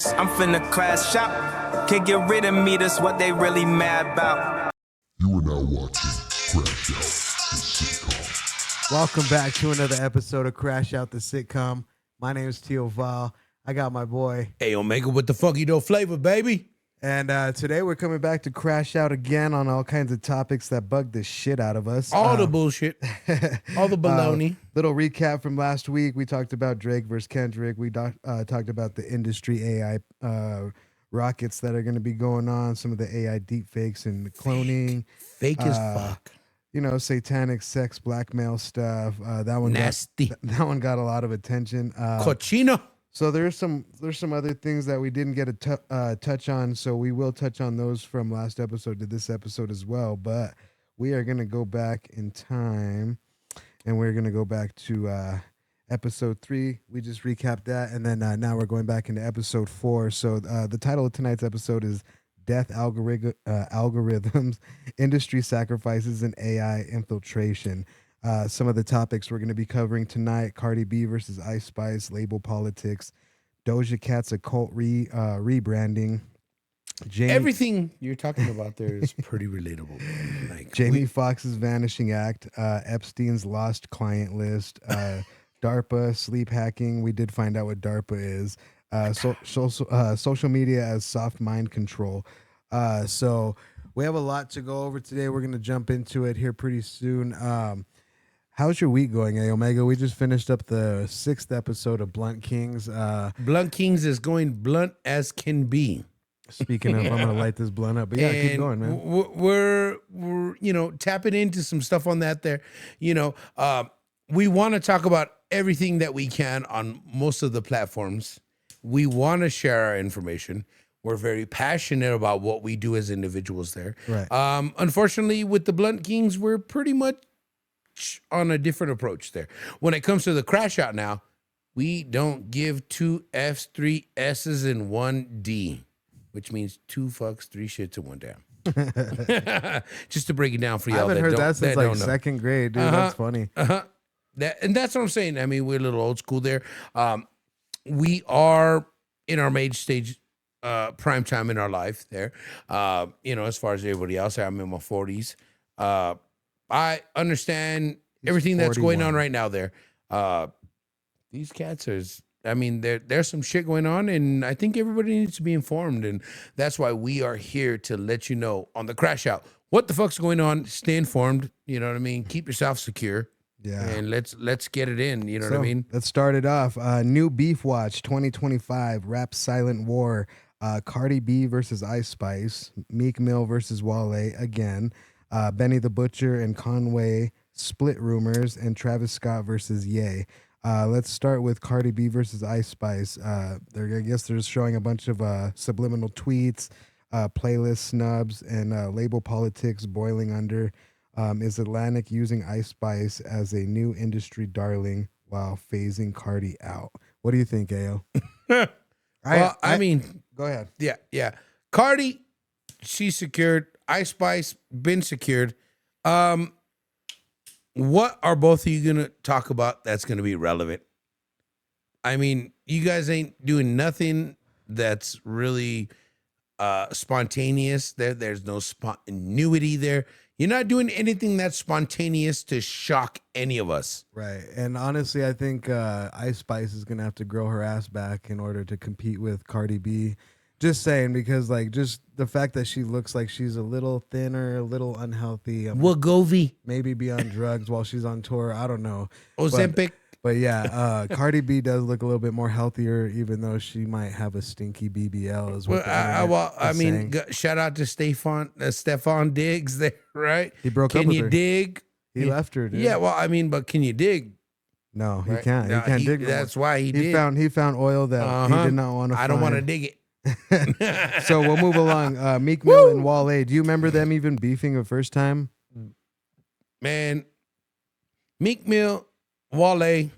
I'm finna crash out. Can't get rid of me, that's what they really mad about. You are now watching Crashout, the sitcom. Welcome back to another episode of Crashout, the sitcom. My name is Tio Val. I got my boy. Hey, Omega with the funky dough flavor, baby. And today we're coming back to crash out again on all kinds of topics that bug the shit out of us. All the bullshit. All the baloney. Little recap from last week. We talked about Drake versus Kendrick. We talked about the industry AI rockets that are going to be going on, some of the AI deepfakes and cloning. Fake as fuck. You know, satanic sex blackmail stuff. That one Nasty. That one got a lot of attention. Cochino. So there's some other things that we didn't get a touch on, so we will touch on those from last episode to this episode as well. But we are going to go back in time, and we're going to go back to episode 3. We just recapped that, and then now we're going back into episode 4. So the title of tonight's episode is Death Algorithms, Industry Sacrifices, and AI Infiltration. Some of the topics we're going to be covering tonight: Cardi B versus Ice Spice, label politics, Doja Cat's occult rebranding. Everything you're talking about there is pretty relatable. Like Jamie Foxx's Vanishing Act, Epstein's lost client list, DARPA, sleep hacking. We did find out what DARPA is. Social media as soft mind control. So we have a lot to go over today. We're going to jump into it here pretty soon. How's your week going, Omega? We just finished up the 6th episode of Blunt Kings. Blunt Kings is going blunt as can be. Speaking of, I'm going to light this blunt up. But yeah, keep going, man. We're tapping into some stuff on that there. We want to talk about everything that we can on most of the platforms. We want to share our information. We're very passionate about what we do as individuals there. Right. Unfortunately, with the Blunt Kings, we're pretty much on a different approach there. When it comes to the crash out now, we don't give 2 F's, 3 S's, and 1 D, which means 2 fucks, 3 shits, and 1 damn. Just to break it down for y'all. I haven't heard that since like 2nd grade, dude. That's funny. And that's what I'm saying. I mean, we're a little old school there. We are in our mage stage, prime time in our life there. As far as everybody else, I'm in my 40s. I understand everything that's going on right now there. These cats there's some shit going on, and I think everybody needs to be informed, and that's why we are here to let you know on the crash out what the fuck's going on. Stay informed. You know what I mean? Keep yourself secure. Yeah. And let's get it in. You know what I mean? Let's start it off. New Beef Watch 2025, Rap Silent War, Cardi B versus Ice Spice, Meek Mill versus Wale again, Benny the Butcher and Conway split rumors, and Travis Scott versus Ye. Let's start with Cardi B versus Ice Spice. I guess they're showing a bunch of subliminal tweets, playlist snubs, and label politics boiling under. Is Atlantic using Ice Spice as a new industry darling while phasing Cardi out? What do you think, Ayo? Go ahead. Yeah. Cardi, she's secured. Ice Spice, been secured. What are both of you going to talk about that's going to be relevant? I mean, you guys ain't doing nothing that's really spontaneous. There's no spontaneity there. You're not doing anything that's spontaneous to shock any of us. Right. And honestly, I think Ice Spice is going to have to grow her ass back in order to compete with Cardi B. Just saying, because just the fact that she looks like she's a little thinner, a little unhealthy. Wegovy. Maybe be on drugs while she's on tour. I don't know. Ozempic. But yeah, Cardi B does look a little bit more healthier, even though she might have a stinky BBL as well. Shout out to Stefan Diggs there, right? He broke up with her. Can you dig? He left her, dude. Yeah, but can you dig? No, he right? can't. No, he can't dig. That's why he did. He found oil that he did not want to find. I don't want to dig it. So we'll move along. Meek Mill and Wale. Do you remember them even beefing the first time? Man, Meek Mill, Wale,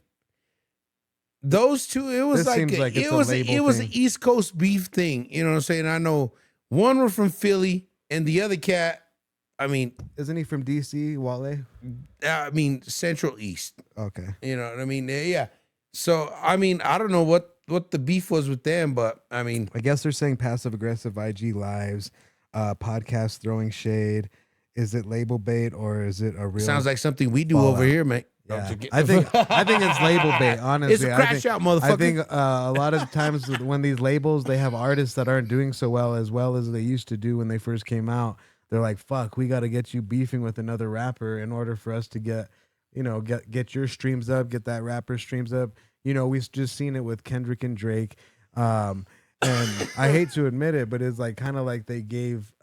those two. It was it was an East Coast beef thing. You know what I'm saying? I know one was from Philly, and the other cat. I mean, isn't he from DC, Wale? I mean, Central East. Okay. You know what I mean? Yeah. So I mean, I don't know what what the beef was with them, but I mean, I guess they're saying passive aggressive IG lives, podcast throwing shade. Is it label bait or is it a real? sounds like something we do fallout? over here, mate. Yeah, I think it's label bait. Honestly, It's a crash out, motherfucker. I think a lot of times when these labels, they have artists that aren't doing so well as they used to do when they first came out. They're like, "Fuck, we got to get you beefing with another rapper in order for us to get your streams up, get that rapper streams up." You know, we've just seen it with Kendrick and Drake, and I hate to admit it, but it's like kind of like they gave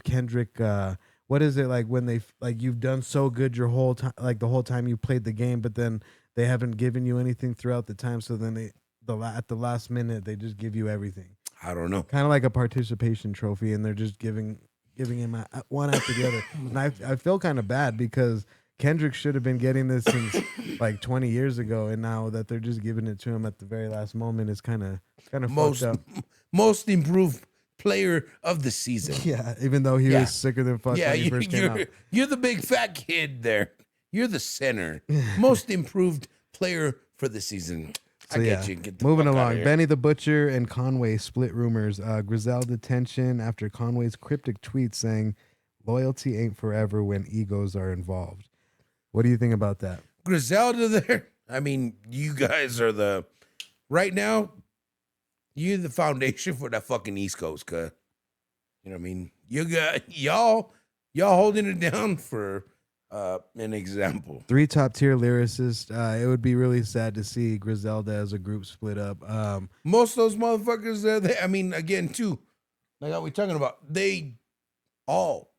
Kendrick. What is it like when they like you've done so good your whole time, like the whole time you played the game, but then they haven't given you anything throughout the time. So then at the last minute they just give you everything. I don't know. Kind of like a participation trophy, and they're just giving him one after the other. And I feel kind of bad because Kendrick should have been getting this since like 20 years ago, and now that they're just giving it to him at the very last moment is kind of fucked up. Most improved player of the season. Yeah, even though he was sicker than fuck when he first came out. You're the big fat kid there. You're the center. Most improved player for the season. So, I get you. Get the moving fuck outta along. here. Benny the Butcher and Conway split rumors. Griselda tension after Conway's cryptic tweet saying loyalty ain't forever when egos are involved. What do you think about that? Griselda there. I mean, you guys are right now, you're the foundation for that fucking East Coast, cuz. You know what I mean? You got y'all holding it down for an example. 3 top tier lyricists. It would be really sad to see Griselda as a group split up. Most of those motherfuckers, I mean, again, too, like how we talking about, they all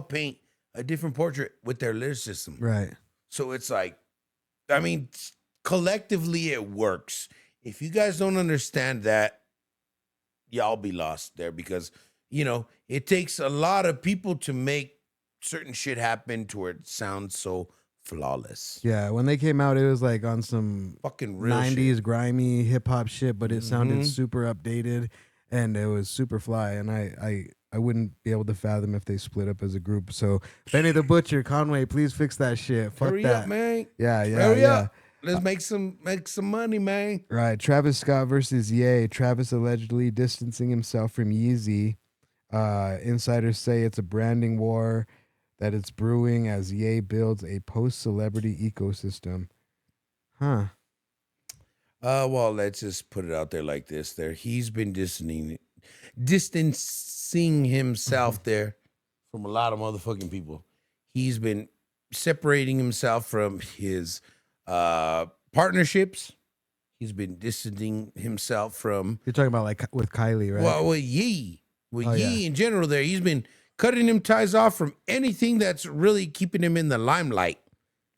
paint a different portrait with their lyricism. Right. So it's like, I mean, collectively it works. If you guys don't understand that, y'all be lost there because, you know, it takes a lot of people to make certain shit happen to where it sounds so flawless. Yeah, when they came out, it was like on some Fucking real 90s shit. grimy hip hop shit, but it sounded super updated and it was super fly. And I wouldn't be able to fathom if they split up as a group. So Benny the Butcher, Conway, please fix that shit. Fuck Hurry that. up, man. Yeah. Hurry up. Let's make some money, man. Right. Travis Scott versus Ye. Travis allegedly distancing himself from Yeezy. Insiders say it's a branding war that it's brewing as Ye builds a post-celebrity ecosystem. Huh. Well, let's just put it out there like this. He's been distancing himself there from a lot of motherfucking people. He's been separating himself from his partnerships. He's been distancing himself from. You're talking about like with Kylie, right? Well, with Ye. Yeah. In general there. He's been cutting him ties off from anything that's really keeping him in the limelight.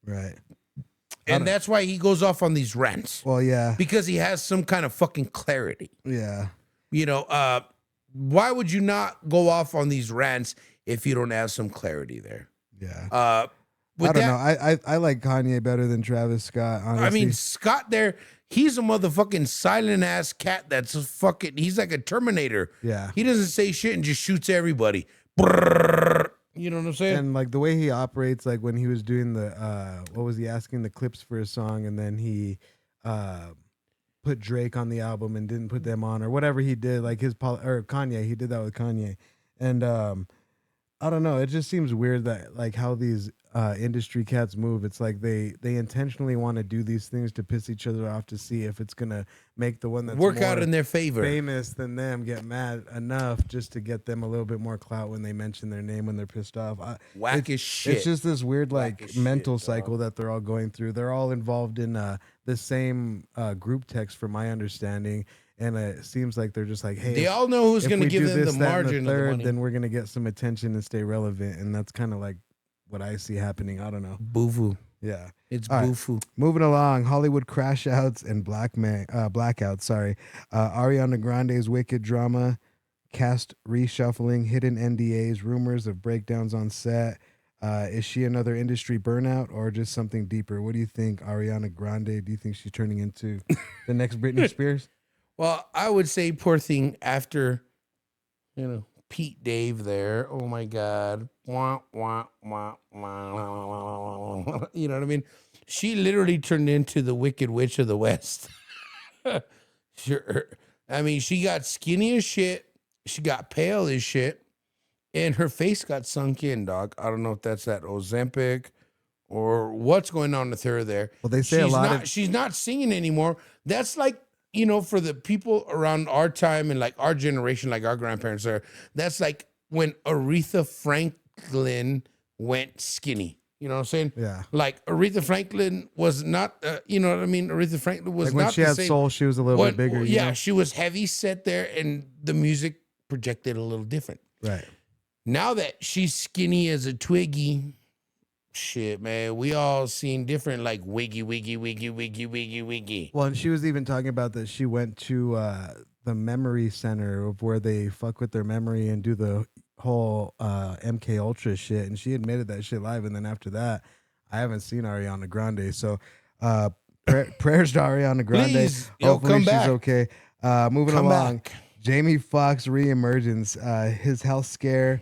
Right. And that's why he goes off on these rants. Well, yeah. Because he has some kind of fucking clarity. Yeah. You know, why would you not go off on these rants if you don't have some clarity there? Yeah. I I don't know. I like Kanye better than Travis Scott, honestly. I mean, Scott there, he's a motherfucking silent ass cat that's he's like a Terminator. Yeah. He doesn't say shit and just shoots everybody. Brrr. You know what I'm saying? And like the way he operates, like when he was doing the what was he asking the clips for his song, and then he put Drake on the album and didn't put them on, or whatever he did, like or Kanye, he did that with Kanye. And I don't know, it just seems weird that like how these industry cats move. It's like they intentionally want to do these things to piss each other off to see if it's gonna make the one that's work more out in their favor. famous than them get mad enough just to get them a little bit more clout when they mention their name when they're pissed off. Whack as shit. It's just this weird like as mental shit, cycle that they're all going through. They're all involved in the same group text, from my understanding. And it seems like they're just like, hey, They all know who's if going to we give do them this, the that, and margin of the third, money. then we're gonna get some attention and stay relevant. And that's kind of like what I see happening. I don't know. Boo-foo. Yeah. It's All right. boo-foo. Moving along, Hollywood crashouts and blackouts. Sorry, Ariana Grande's Wicked drama, cast reshuffling, hidden NDAs, rumors of breakdowns on set. Is she another industry burnout or just something deeper? What do you think, Ariana Grande? Do you think she's turning into the next Britney Spears? Well, I would say poor thing after, Pete Dave there. Oh my God. Wah, wah, wah, wah. You know what I mean? She literally turned into the Wicked Witch of the West. Sure. I mean, she got skinny as shit. She got pale as shit. And her face got sunk in, dog. I don't know if that's that Ozempic or what's going on with her there. Well, they say she's not singing anymore. That's like, for the people around our time and like our generation, like our grandparents are, that's like when Aretha Franklin went skinny. You know what I'm saying? Yeah. Like Aretha Franklin was not, you know what I mean? Aretha Franklin was like when not she the had same. soul, she was a little bit bigger. Yeah, you know? she was heavy set there, and the music projected a little different. Right. Now that she's skinny as a twiggy, shit, man, we all seen different, like wiggy. Well, and she was even talking about that she went to the memory center of where they fuck with their memory and do the whole MK Ultra shit, and she admitted that shit live. And then after that, I haven't seen Ariana Grande, so prayers to Ariana Grande. Please, Hopefully come she's back. okay. Moving Come along, back. Jamie Foxx reemergence. His health scare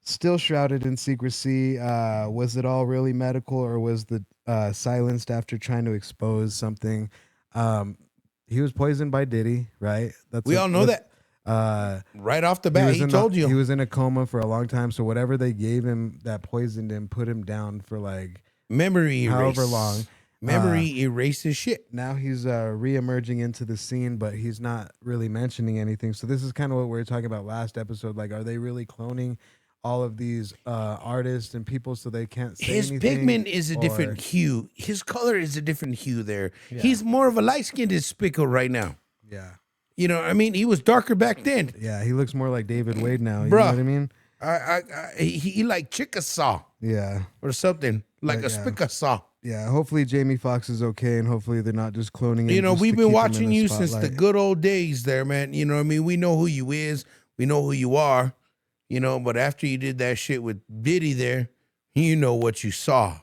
still shrouded in secrecy. Was it all really medical, or was the silenced after trying to expose something? He was poisoned by Diddy, right? We all know that. Right off the bat, he told you. He was in a coma for a long time, so whatever they gave him that poisoned him put him down for like Memory erase. however long. Memory erases shit. Now he's re-emerging into the scene, but he's not really mentioning anything. So this is kind of what we were talking about last episode. Like, are they really cloning all of these artists and people so they can't say His anything? pigment is a Or- different hue. His color is a different hue there. He's more of a light-skinned Spickle right now. Yeah. You know what I mean? He was darker back then. Yeah, he looks more like David Wade now. You Bruh. know what I mean? He like Chickasaw Yeah. or something. Like a Yeah. Spickasaw. Yeah, hopefully Jamie Foxx is okay, and hopefully they're not just cloning him. You know, just we've to been keep him in watching the you since the spotlight. good old days there, man. You know what I mean? We know who you is. We know who you are. You know, but after you did that shit with Diddy there, you know what you saw.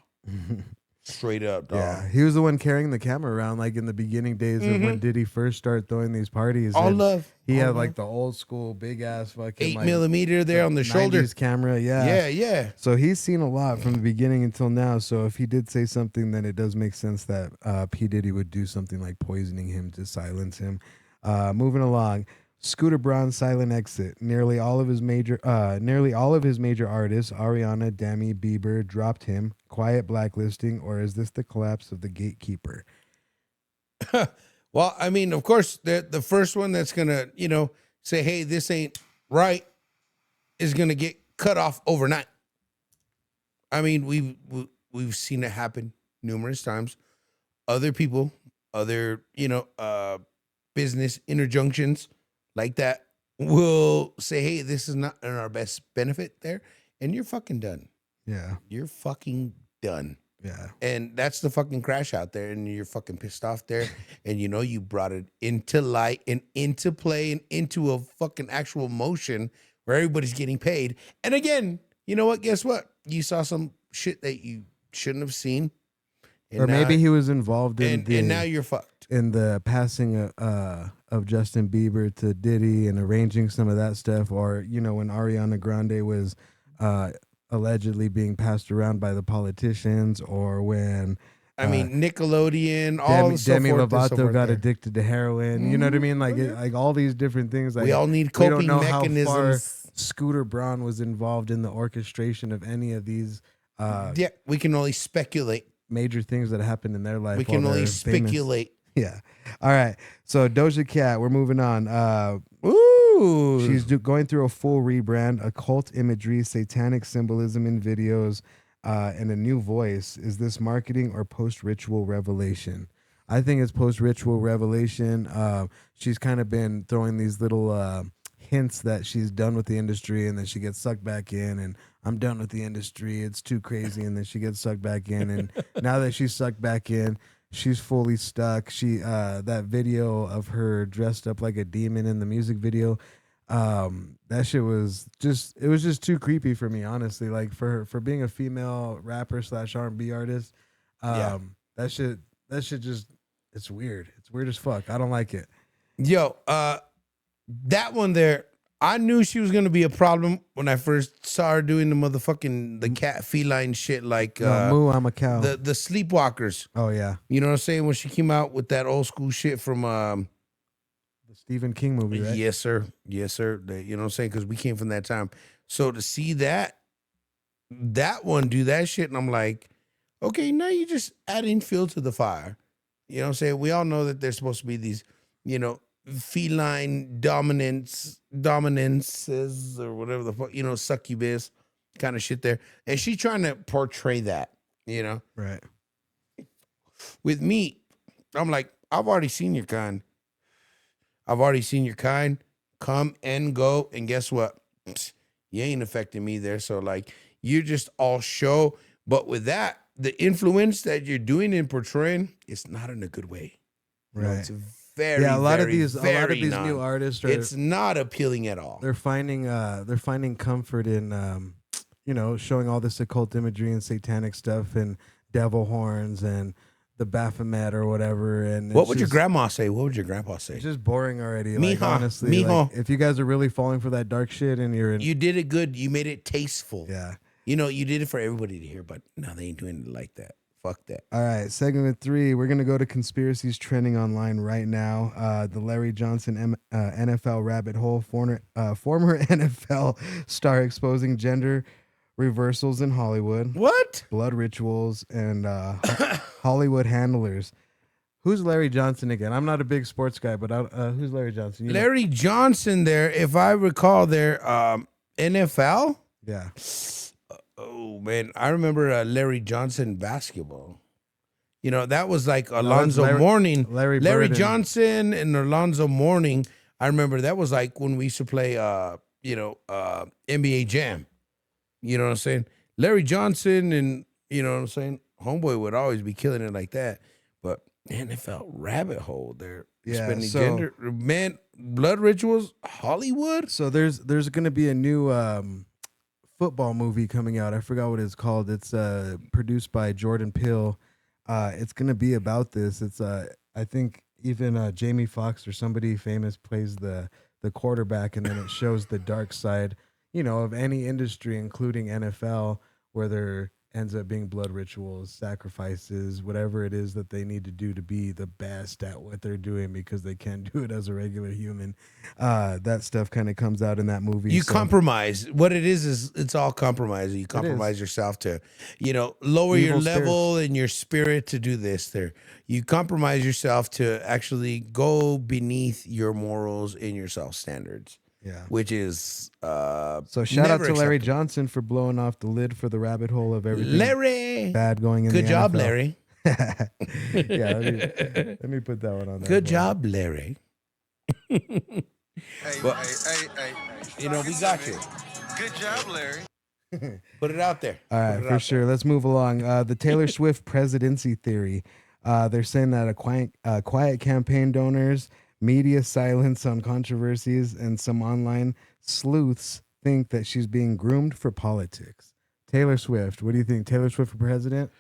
Straight up, dog. Yeah, he was the one carrying the camera around, like in the beginning days of when Diddy first started throwing these parties. All and love. He All had love. like the old school big ass fucking 8mm there on the shoulder. 90s camera. Yeah. Yeah. So he's seen a lot from the beginning until now. So if he did say something, then it does make sense that P. Diddy would do something like poisoning him to silence him. Moving along, Scooter Braun's silent exit. Nearly all of his major artists, Ariana, Demi, Bieber, dropped him. Quiet blacklisting, or is this the collapse of the gatekeeper? Well, I mean, of course, the first one that's gonna, say, hey, this ain't right, is gonna get cut off overnight. I mean, we've seen it happen numerous times. Other people, other business interjunctions like that will say, hey, this is not in our best benefit there, and you're fucking done. Yeah. You're fucking done. Yeah. And that's the fucking crash out there, and you're fucking pissed off there, and you brought it into light and into play and into a fucking actual motion where everybody's getting paid. And again, you know what? Guess what? You saw some shit that you shouldn't have seen. And Or now- maybe he was involved in and now you're fucked. in the passing of Justin Bieber to Diddy and arranging some of that stuff, or when Ariana Grande was allegedly being passed around by the politicians, or when I mean, Nickelodeon, all the so Demi forth and so Lovato forth got there. addicted to heroin. You know what I mean? Like like all these different things. Like We all need we don't coping know how far mechanisms. Scooter Braun was involved in the orchestration of any of these Yeah, we can only speculate. major things that happened in their life. We can while only they're famous. speculate. Yeah. All right. So Doja Cat, we're moving on. Ooh. She's going through a full rebrand, occult imagery, satanic symbolism in videos, and a new voice. Is this marketing or post-ritual revelation? I think it's post-ritual revelation. She's kind of been throwing these little hints that she's done with the industry, and then she gets sucked back in, and I'm done with the industry. It's too crazy, and then she gets sucked back in, and now that she's sucked back in, she's fully stuck. She that video of her dressed up like a demon in the music video, that shit was just too creepy for me, honestly. Like for being a female rapper / R&B artist, that shit just, it's weird. It's weird as fuck. I don't like it. Yo, that one there, I knew she was gonna be a problem when I first saw her doing the cat feline shit, like Moo, I'm a cow. the Sleepwalkers. Oh yeah, You know what I'm saying? When she came out with that old school shit from the Stephen King movie, right? yes sir, yes sir. You know what I'm saying? Because we came from that time. So to see that one do that shit, and I'm like, okay, now you just adding fuel to the fire. You know what I'm saying? We all know that there's supposed to be these, feline dominances or whatever the fuck, succubus kind of shit there. And she's trying to portray that, Right. With me, I'm like, I've already seen your kind. I've already seen your kind come and go. And guess what? You ain't affecting me there. So, like, you're just all show. But with that, the influence that you're doing and portraying, it's not in a good way. Right. It's very, a lot of very, these very new artists are. It's not appealing at all. They're finding comfort in showing all this occult imagery and satanic stuff and devil horns and the Baphomet or whatever. And What would your grandma say? What would your grandpa say? It's just boring already. Mijo, Honestly, mijo. if you guys are really falling for that dark shit and you're in, You did it good. You made it tasteful. yeah. You did it for everybody to hear, but no, they ain't doing it like that. Fuck that. All right, segment 3. We're gonna go to conspiracies trending online right now. The Larry Johnson NFL rabbit hole, former NFL star exposing gender reversals in Hollywood, What? blood rituals, and Hollywood handlers. Who's Larry Johnson again? I'm not a big sports guy, but who's Larry Johnson? Larry Johnson there, if I recall there, NFL? Yeah. Oh, man. I remember Larry Johnson basketball. That was like Alonzo Mourning. Larry Larry Bird Johnson and Alonzo Mourning. I remember that was like when we used to play, NBA Jam. You know what I'm saying? Larry Johnson and, you know what I'm saying? Homeboy would always be killing it like that. But NFL rabbit hole there. Yeah, Spending so- gender. Man, blood rituals, Hollywood? So there's gonna be a new football movie coming out. I forgot what it's called. It's produced by Jordan Peele. It's gonna be about this. It's I think even Jamie Foxx or somebody famous plays the quarterback, and then it shows the dark side, of any industry, including NFL, where there ends up being blood rituals, sacrifices, whatever it is that they need to do to be the best at what they're doing because they can't do it as a regular human. That stuff kind of comes out in that movie. You compromise. What it is it's all compromise. You compromise yourself to, lower your Evil level and your spirit to do this there. You compromise yourself to actually go beneath your morals and your self standards. Yeah. Which is So shout out to Larry acceptable. Johnson for blowing off the lid for the rabbit hole of everything Larry. bad going in Good the job, NFL. Larry. Yeah, let me put that one on there. Good job, Larry. Hey, But- hey. We got you. Good job, Larry. Put it out there. All right, Put it for out sure. Let's move along. The Taylor Swift presidency theory. They're saying that a quiet campaign donors, media silence on controversies, and some online sleuths think that she's being groomed for politics. Taylor Swift. What do you think? Taylor Swift for president?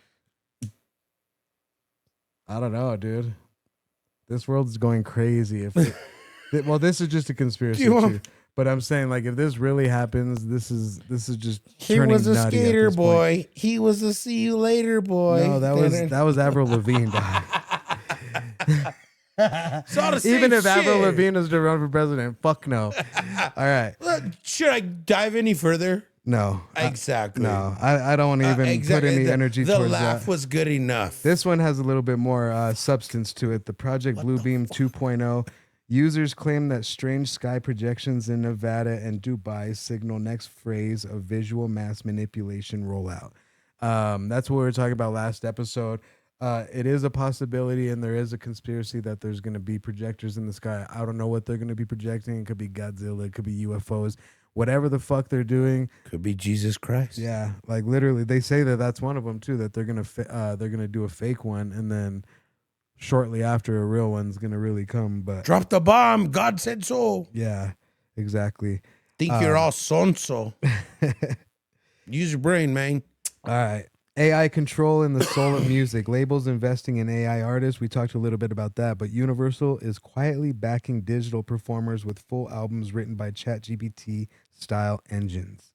I don't know, dude. This world is going crazy. Well, this is just a conspiracy too. But I'm saying, like, if this really happens, this is just He turning was a nutty at skater this point. boy. He was a see you later boy. No, that was Avril Lavigne. Dog. It's all the same Even if Avril shit. Lavigne is to run for president, fuck no. All right, Should I dive any further? no, Exactly. no. I don't want to even Exactly. put any energy The towards laugh that. was good enough. This one has a little bit more substance to it. The Project Bluebeam 2.0. Users claim that strange sky projections in Nevada and Dubai signal next phase of visual mass manipulation rollout. That's what we were talking about last episode. It is a possibility, and there is a conspiracy that there's going to be projectors in the sky. I don't know what they're going to be projecting. It could be Godzilla. It could be UFOs. Whatever the fuck they're doing. Could be Jesus Christ. Yeah, like literally, they say that that's one of them too. That they're gonna do a fake one, and then shortly after, a real one's gonna really come. But Drop the bomb. God said so. yeah, exactly. Think you're all sonso. Use your brain, man. All right. AI control in the soul of music. Labels investing in AI artists. We talked a little bit about that, but Universal is quietly backing digital performers with full albums written by ChatGPT style engines.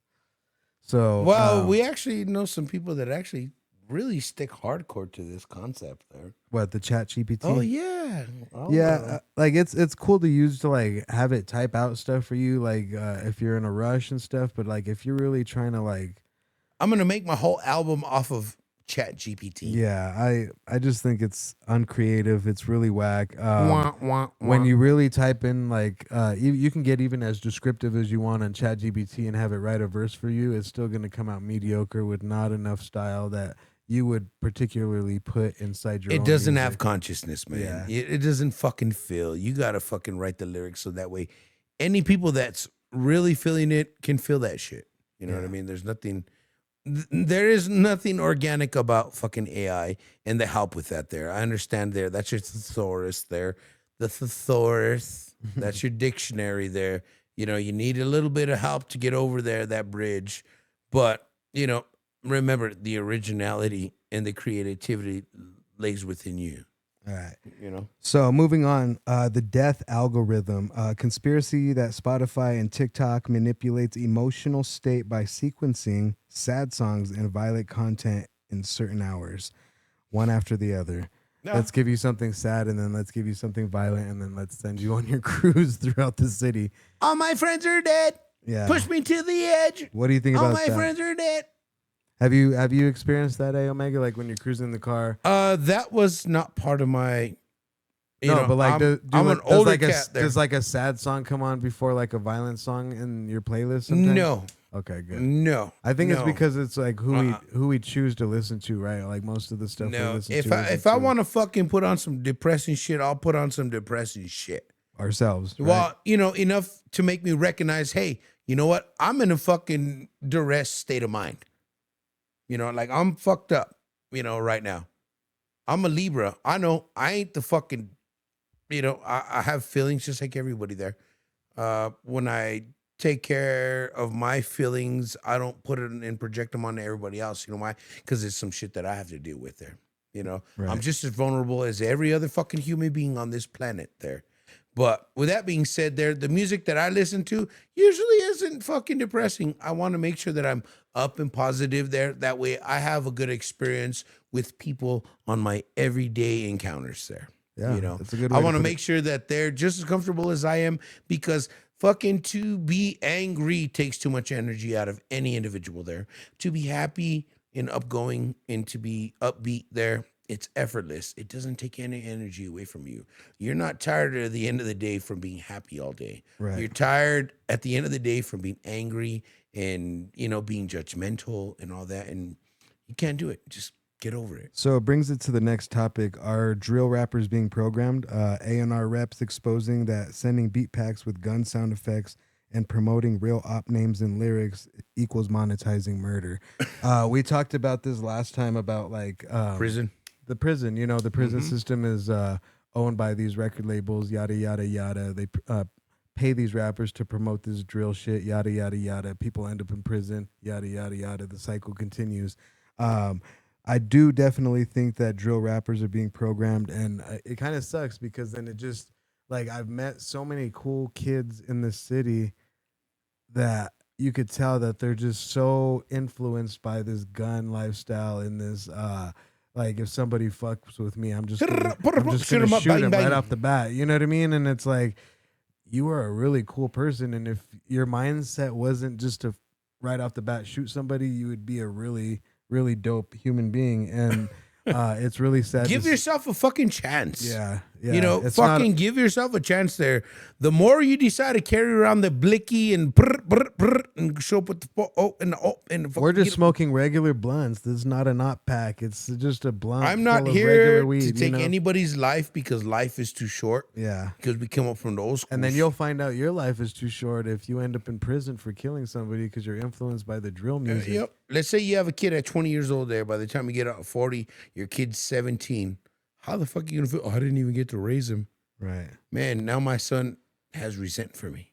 So, Well, we actually know some people that actually really stick hardcore to this concept there. what, the ChatGPT? Oh yeah. Oh, Yeah, like it's cool to use to like have it type out stuff for you, like if you're in a rush and stuff. But like if you're really trying to like, I'm gonna make my whole album off of Chat GPT. yeah, I just think it's uncreative. It's really whack. Wah, wah, When wah. you really type in like, you can get even as descriptive as you want on ChatGPT and have it write a verse for you. It's still gonna come out mediocre with not enough style that you would particularly put inside your. It own doesn't music. have consciousness, man. Yeah. It doesn't fucking feel. You gotta fucking write the lyrics so that way any people that's really feeling it can feel that shit. You know what I mean? There is nothing organic about fucking AI and the help with that there. I understand there. That's your thesaurus there. The thesaurus. That's your dictionary there. You know, you need a little bit of help to get over there, that bridge. But, you know, remember the originality and the creativity lays within you. All right. You know? So moving on, the death algorithm, conspiracy that Spotify and TikTok manipulates emotional state by sequencing sad songs and violent content in certain hours, one after the other. No. Let's give you something sad, and then let's give you something violent, and then let's send you on your cruise throughout the city. All my friends are dead. Yeah. Push me to the edge. What do you think All about my that? friends are dead. Have you experienced that, A Omega? Like when you're cruising in the car? That was not part of my. But like, I'm an older like cat there. does like a sad song come on before like a violent song in your playlist? Sometimes? No, Okay, good. no. I think it's no. because it's like who we choose to listen to, right? Like most of the stuff we No. listen If to. I if I want to fucking put on some depressing shit, I'll put on some depressing shit. ourselves, right? Well, you know, enough to make me recognize, hey, you know what? I'm in a fucking duress state of mind. You know, like I'm fucked up, you know, right now. I'm a Libra. I know I ain't the fucking, you know, I have feelings just like everybody there. When I take care of my feelings, I don't put it and project them onto everybody else. You know why? Because it's some shit that I have to deal with there. You know, Right. I'm just as vulnerable as every other fucking human being on this planet there. But with that being said, there, the music that I listen to usually isn't fucking depressing. I want to make sure that I'm up and positive there. That way I have a good experience with people on my everyday encounters there. Yeah, You know, that's a good I way to want to put make sure that they're just as comfortable as I am, because fucking to be angry takes too much energy out of any individual there. To be happy and upgoing and to be upbeat there, it's effortless. It doesn't take any energy away from you. You're not tired at the end of the day from being happy all day. Right. You're tired at the end of the day from being angry and, you know, being judgmental and all that. And you can't do it. Just get over it. So it brings it to the next topic. Are drill rappers being programmed? A&R reps exposing that sending beat packs with gun sound effects and promoting real op names and lyrics equals monetizing murder. We talked about this last time about like Prison. the prison. You know, the prison system is owned by these record labels, yada, yada, yada. They pay these rappers to promote this drill shit, yada, yada, yada. People end up in prison, yada, yada, yada. The cycle continues. I do definitely think that drill rappers are being programmed, and it kind of sucks because then it just, like, I've met so many cool kids in the city that you could tell that they're just so influenced by this gun lifestyle and this, like, if somebody fucks with me, I'm just gonna Shoot 'em up, shoot bang, him bang. right off the bat. You know what I mean? And it's like, you are a really cool person, and if your mindset wasn't just to right off the bat shoot somebody, you would be a really, really dope human being. And it's really sad. Give to yourself a fucking chance. yeah. You know, It's not- fucking give yourself a chance there. The more you decide to carry around the blicky and and show up with the and we're just fucking- smoking regular blunts. This is not a knot pack. It's just a blunt. I'm not full of here regular weed, to you take know? anybody's life because life is too short. Yeah. Because we come up from the old school. And then you'll find out your life is too short if you end up in prison for killing somebody because you're influenced by the drill music. Yep. Let's say you have a kid at 20 years old there. By the time you get out 40, your kid's 17. How the fuck are you gonna feel? Oh, I didn't even get to raise him. Right. Man, now my son has resent for me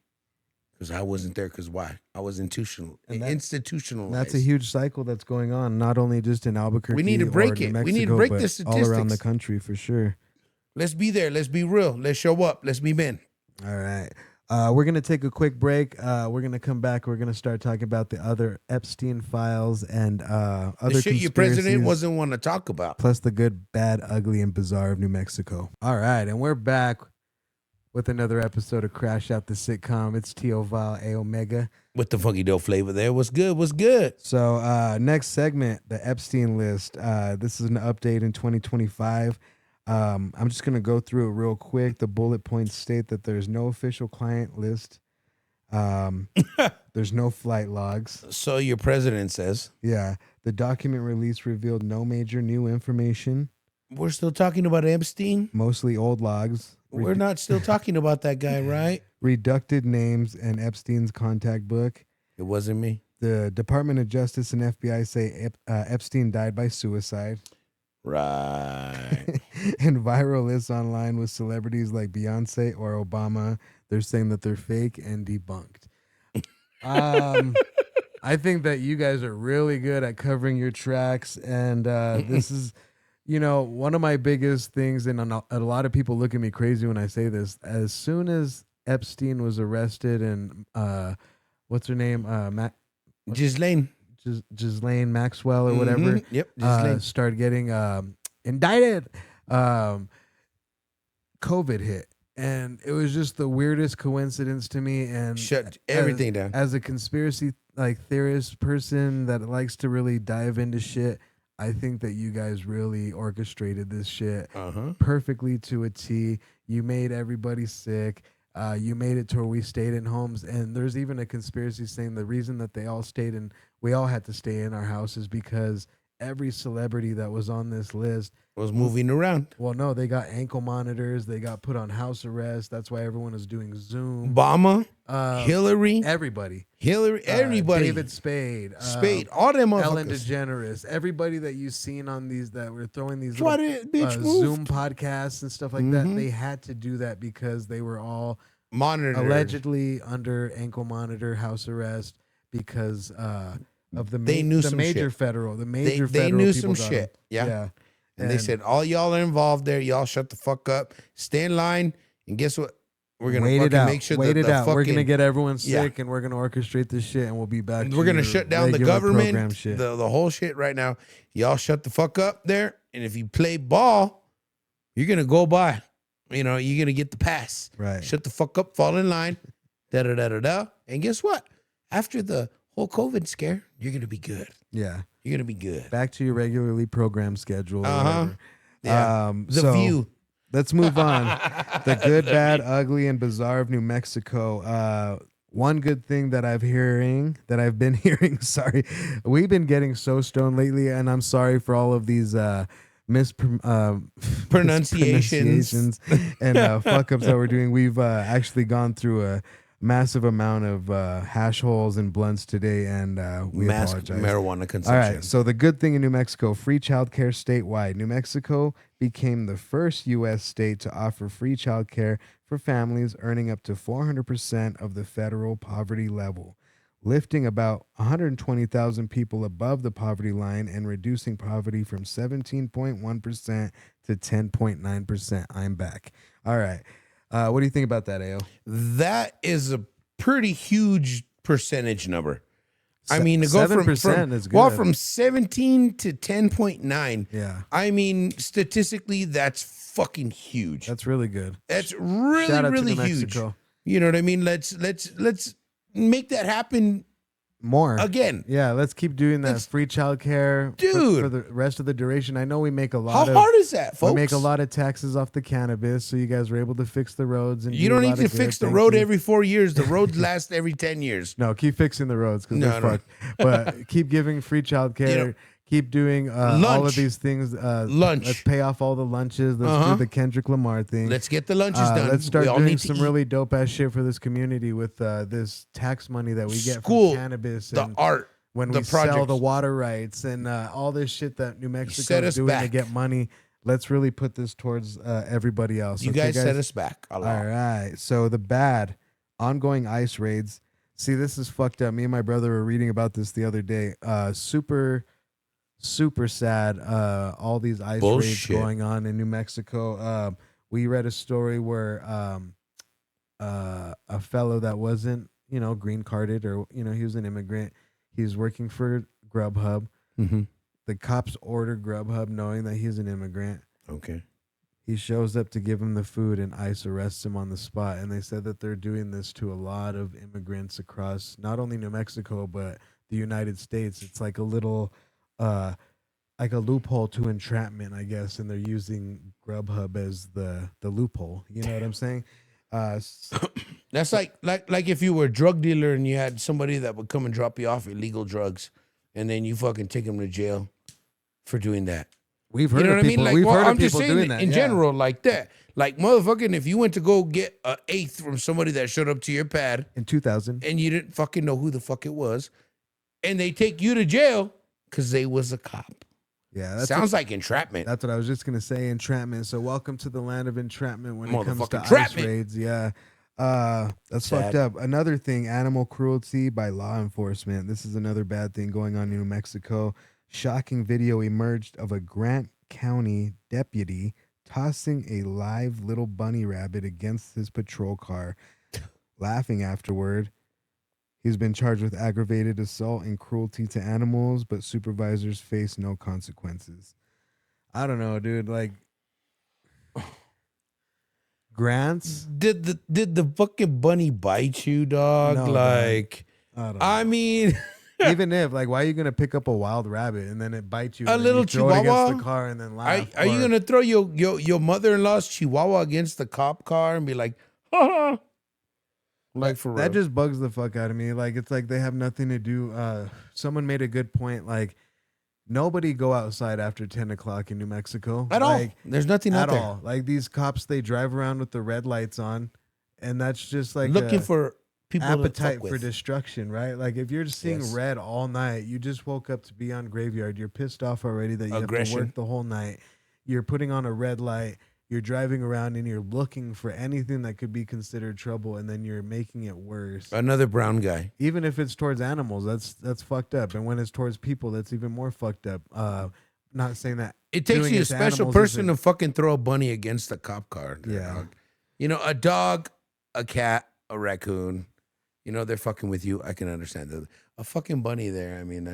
Because I wasn't there. Because why? I was institutional. That's a huge cycle that's going on, not only just in Albuquerque. We need to break or it. New We need to Mexico, break but the all around the statistics. country for sure. Let's be there. Let's be real. Let's show up. Let's be men. All right. We're going to take a quick break. We're going to come back. We're going to start talking about the other Epstein files and other The shit your president conspiracies, wasn't want to talk about. plus the good, bad, ugly, and bizarre of New Mexico. All right. And we're back with another episode of Crash Out the Sitcom. It's T.O. Val A Omega. With the funky dough flavor there. What's good? What's good? So next segment, the Epstein list. This is an update in 2025. I'm just going to go through it real quick. The bullet points state that there's no official client list. There's no flight logs. So your president says. Yeah. The document release revealed no major new information, We're still talking about Epstein? mostly old logs. We're not still talking about that guy, right? Reducted names and Epstein's contact book. It wasn't me. The Department of Justice and FBI say Epstein died by suicide. Right. And viral lists online with celebrities like Beyonce or Obama. They're saying that they're fake and debunked. I think that you guys are really good at covering your tracks. And this is, one of my biggest things. And a lot of people look at me crazy when I say this. As soon as Epstein was arrested and what's her name? Ghislaine. Ghislaine Maxwell or whatever. Mhm. Yep. Ghislaine. Started getting indicted. COVID hit, and it was just the weirdest coincidence to me. And Shut everything down. As a conspiracy theorist person that likes to really dive into shit, I think that you guys really orchestrated this shit perfectly to a T. You made everybody sick. You made it to where we stayed in homes, and there's even a conspiracy saying the reason that we all had to stay in our houses because every celebrity that was on this list Was moving around. Well, no, they got ankle monitors. They got put on house arrest. That's why everyone is doing Zoom. Obama, Hillary, Everybody. everybody. David Spade. all them Ellen motherfuckers. DeGeneres. Everybody that you've seen on these that were throwing these That's why that bitch moved. Zoom podcasts and stuff like that, they had to do that because they were all Monitored. allegedly under ankle monitor, house arrest because of the They knew some major shit. federal, the They major federal knew people some got shit. them. Yeah. And they said, all y'all are involved there. Y'all shut the fuck up. Stay in line. And guess what? We're going to wait it fucking out. make sure Wait that it the out. We're gonna fucking- get everyone Yeah. sick, and we're gonna orchestrate this shit, and we'll be back. We're going to your shut down the regular program government, shit. the whole shit right now. Y'all shut the fuck up there. And if you play ball, you're going to go by. You're going to get the pass. Right. Shut the fuck up. Fall in line. Da-da-da-da-da. And guess what? After the whole COVID scare, you're going to be good. Yeah. You're going to be good. Back to your regularly programmed schedule. or whatever. Yeah. The so View. Let's move on. The good, bad, ugly, and bizarre of New Mexico. One good thing that I've been hearing. Sorry, we've been getting so stoned lately, and I'm sorry for all of these Pronunciations. and fuck ups that we're doing. We've actually gone through a massive amount of hash holes and blunts today, and we Mass apologize. marijuana All consumption. right. So the good thing in New Mexico, free childcare statewide. New Mexico became the first U.S. state to offer free childcare for families earning up to 400% of the federal poverty level, lifting about 120,000 people above the poverty line and reducing poverty from 17.1% to 10.9%. I'm back. All right. What do you think about that, Ao? That is a pretty huge percentage number. I mean, to go from 7% is well, good. from 17 to 10.9. Yeah. I mean, statistically, that's fucking huge. That's really good. That's really, Shout out to really New huge. Mexico. You know what I mean? Let's make that happen More again. Yeah, let's keep doing that Let's- free childcare Dude. for the rest of the duration. I know we make a How lot of hard is that, folks? we make a lot of taxes off the cannabis, so you guys were able to fix the roads. And You do a don't need lot to of good. fix the Thank road you. every 4 years. The roads last every 10 years. No, keep fixing the roads because No, they're no. fucked. But keep giving free childcare. You know, Keep doing all of lunch. these things. Lunch. Let's pay off all the lunches. Let's do the Kendrick Lamar thing. Let's get the lunches done. Let's start We all doing need to some eat. really dope ass shit for this community with this tax money that we get School, from cannabis the and art, when the we sell projects. the water rights and all this shit that New Mexico set is us doing to back. get money. Let's really put this towards everybody else. You Okay, guys set us back a lot. All right. So the bad, ongoing ICE raids. See, this is fucked up. Me and my brother were reading about this the other day. Super, super sad. All these ICE raids Bullshit. going on in New Mexico. We read a story where a fellow that wasn't, green carded, or he was an immigrant. He's working for Grubhub. Mm-hmm. The cops order Grubhub knowing that he's an immigrant. Okay. He shows up to give him the food, and ICE arrests him on the spot. And they said that they're doing this to a lot of immigrants across not only New Mexico but the United States. It's like a little, like a loophole to entrapment, I guess. And they're using Grubhub as the loophole. You know what I'm saying? That's like if you were a drug dealer and you had somebody that would come and drop you off illegal drugs, and then you fucking take them to jail for doing that. We've heard You know of what I mean? people. Like, We've well, heard I'm of just people saying doing it that in yeah. general, like that. Like, motherfucking, if you went to go get an eighth from somebody that showed up to your pad In 2000, and you didn't fucking know who the fuck it was, and they take you to jail because they was a cop. yeah, that's Sounds like entrapment. That's what I was just gonna say. Entrapment. So welcome to the land of entrapment when it comes to Motherfucking ICE entrapment. raids. Yeah, that's Sad. fucked up. Another thing: animal cruelty by law enforcement. This is another bad thing going on in New Mexico. Shocking video emerged of a Grant County deputy tossing a live little bunny rabbit against his patrol car, laughing afterward. He's been charged with aggravated assault and cruelty to animals, but supervisors face no consequences. I don't know, dude. Like, grants? Did the fucking bunny bite you, dog? No, like, I don't know. I mean, Even if, like, why are you gonna pick up a wild rabbit and then it bites you? A and then little you throw it chihuahua? against the car and then laugh? are you Or- gonna throw your mother-in-law's chihuahua against the cop car and be like, ha ha? Like, for real. That just bugs the fuck out of me. Like, it's like they have nothing to do. Someone made a good point. Like, nobody go outside after 10 o'clock in New Mexico at all. Like, There's nothing out at there. all. Like, these cops, they drive around with the red lights on, and that's just like Looking a for people to appetite fuck for with. destruction, right? Like, if you're just seeing Yes. red all night, you just woke up to be on graveyard. You're pissed off already that you have to Aggression. work the whole night. You're putting on a red light. You're driving around and you're looking for anything that could be considered trouble, and then you're making it worse. Another brown guy. Even if it's towards animals, that's fucked up. And when it's towards people, that's even more fucked up. Not saying that It takes doing you a it to special animals person isn't- to fucking throw a bunny against a cop car. Yeah. Dog. You know, a dog, a cat, a raccoon. You know, they're fucking with you. I can understand that. A fucking bunny there. I mean,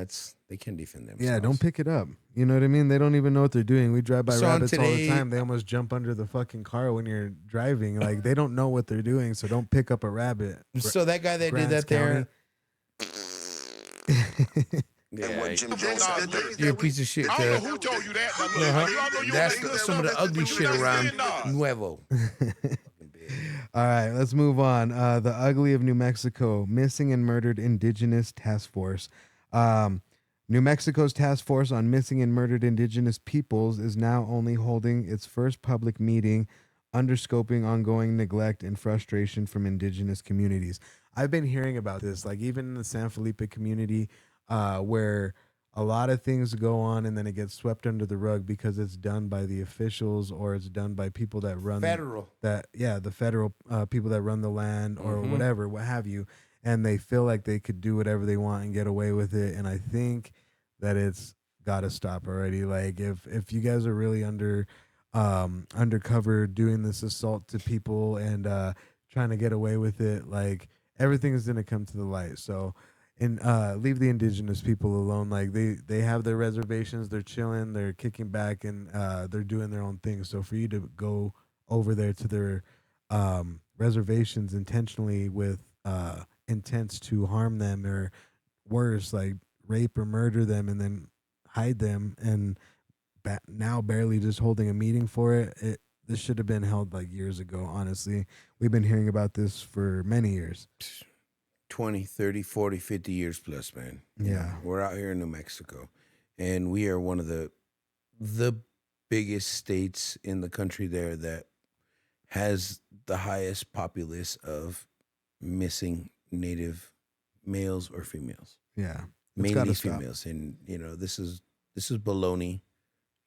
they can defend themselves. Yeah, don't pick it up. You know what I mean? They don't even know what they're doing. We drive by So on rabbits all the today- time. They almost jump under the fucking car when you're driving. Like, they don't know what they're doing, so don't pick up a rabbit. So that guy that Grants did that there, County. yeah, Jim Jones said that. you're a piece of shit. I don't Cuz. know who told you that. Now, look, Uh-huh. y'all know you That's ain't that some of the well, ugly you shit ain't around saying nah. Nuevo. All right, let's move on. The Ugly of New Mexico, Missing and Murdered Indigenous Task Force. New Mexico's Task Force on Missing and Murdered Indigenous Peoples is now only holding its first public meeting, underscoping ongoing neglect and frustration from indigenous communities. I've been hearing about this, like even in the San Felipe community, where a lot of things go on and then it gets swept under the rug because it's done by the officials or it's done by people that run Federal. the federal people that run the land or Mhm. whatever, what have you, and they feel like they could do whatever they want and get away with it. And I think that it's got to stop already. Like if you guys are really undercover doing this assault to people and trying to get away with it, like everything is going to come to the light. So and leave the indigenous people alone. Like they have their reservations, they're chilling, they're kicking back, and they're doing their own thing. So for you to go over there to their reservations intentionally with intents to harm them or worse, like rape or murder them and then hide them, and now barely just holding a meeting for it, this should have been held like years ago. Honestly, we've been hearing about this for many years. 20, 30, 40, 50 years plus, man. Yeah. We're out here in New Mexico, and we are one of the biggest states in the country there that has the highest populace of missing Native males or females. Yeah. It's Mainly gotta stop. females. And, this is baloney.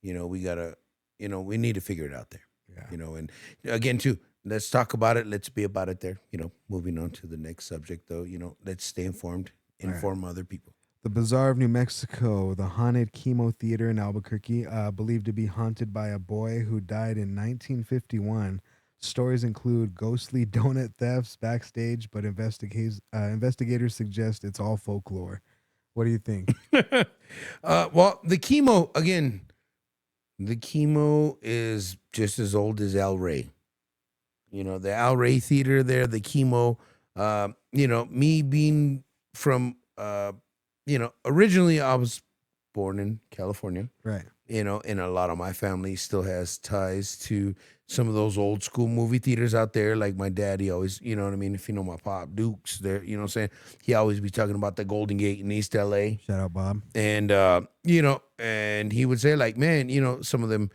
We gotta, we need to figure it out there. Yeah. And again, too, let's talk about it. Let's be about it there. Moving on to the next subject, though. Let's stay informed, inform other people. The Bazaar of New Mexico, the haunted chemo theater in Albuquerque, believed to be haunted by a boy who died in 1951. Stories include ghostly donut thefts backstage, but investigators suggest it's all folklore. What do you think? Well, the chemo, again, the chemo is just as old as El Rey. The El Rey theater there, the chemo, me being from, originally I was born in California. Right. And a lot of my family still has ties to some of those old school movie theaters out there. Like my daddy always, you know what I mean? If you know my pop, Dukes, there, you know what I'm saying? He always be talking about the Golden Gate in East LA. Shout out, Bob. And, and he would say like, man, some of them,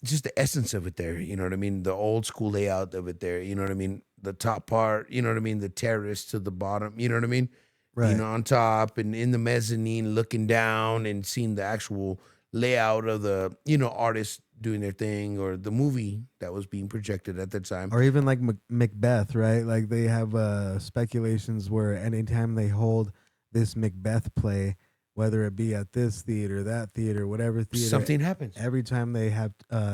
just the essence of it there, you know what I mean? The old school layout of it there, you know what I mean? The top part, you know what I mean? The terrace to the bottom, you know what I mean? Right. On top and in the mezzanine looking down and seeing the actual layout of the, artists doing their thing or the movie that was being projected at the time. Or even like Macbeth, right? Like they have speculations where anytime they hold this Macbeth play, whether it be at this theater, that theater, whatever theater, something happens. Every time they have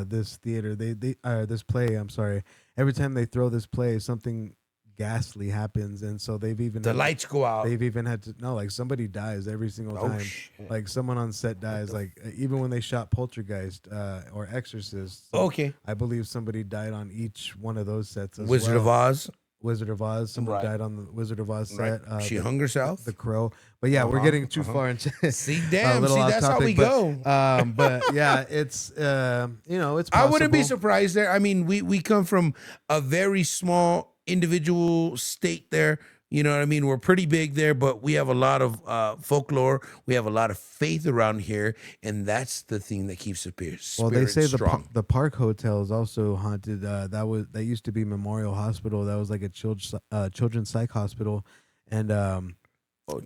this theater, this play, I'm sorry, every time they throw this play, something ghastly happens, and so they've even lights go out. They've even had to like somebody dies every single time. Shit. Like someone on set dies. Like even when they shot Poltergeist or Exorcist. Okay. I believe somebody died on each one of those sets. As Wizard of Oz. Wizard of Oz. Someone Right. died on the Wizard of Oz set. She hung herself. The Crow. But yeah, we're getting too far into. See, damn. See, off that's how we topic, go. But yeah, it's it's. I wouldn't be possible. surprised there. I mean, we come from a very small individual state there. You know what I mean? We're pretty big there, but we have a lot of folklore. We have a lot of faith around here, and that's the thing that keeps the spirit Well, they say strong. the Park Hotel is also haunted. That used to be Memorial Hospital. That was like a children's psych hospital, and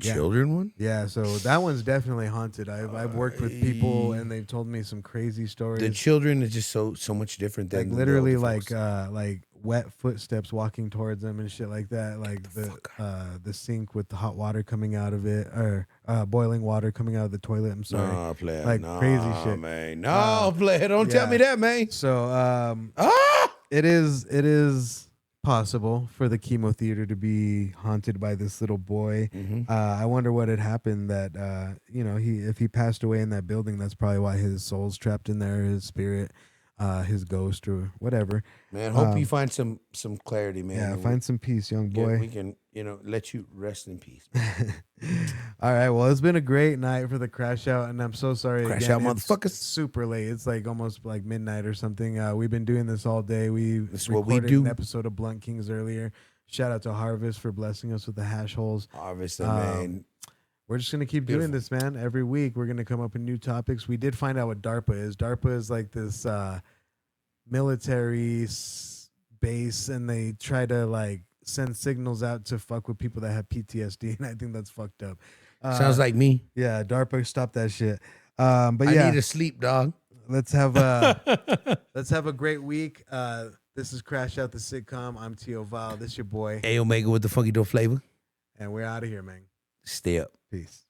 children one? yeah. So that one's definitely haunted. I've worked with people, and they've told me some crazy stories. The children is just so much different than like the literally older folks. like wet footsteps walking towards them and shit like that. Like the sink with the hot water coming out of it, or boiling water coming out of the toilet. I'm sorry. No, play like crazy shit. man. No, play. Don't tell yeah. me that, man. So it is possible for the chemo theater to be haunted by this little boy. Mm-hmm. I wonder what had happened that if he passed away in that building, that's probably why his soul's trapped in there, his spirit, his ghost or whatever. Man, hope you find some clarity, man. Yeah, And find some peace, young boy. we can let you rest in peace. All right, well, it's been a great night for the crash out, and I'm so sorry. Crash again, out, it's motherfuckers. super late. It's like almost like midnight or something. We've been doing this all day. This is what we recorded do. an episode of Blunt Kings earlier. Shout out to Harvest for blessing us with the hash holes. Obviously, man. We're just going to keep doing this, man. Every week, we're going to come up with new topics. We did find out what DARPA is. DARPA is like this military base, and they try to like send signals out to fuck with people that have PTSD, and I think that's fucked up. Sounds like me. Yeah, DARPA, stop that shit. But I yeah, need to sleep, dog. let's have a great week. This is Crash Out the Sitcom. I'm T.O. Val. This your boy, A Omega with the funky dough flavor. and we're out of here, man. Stay up. Peace.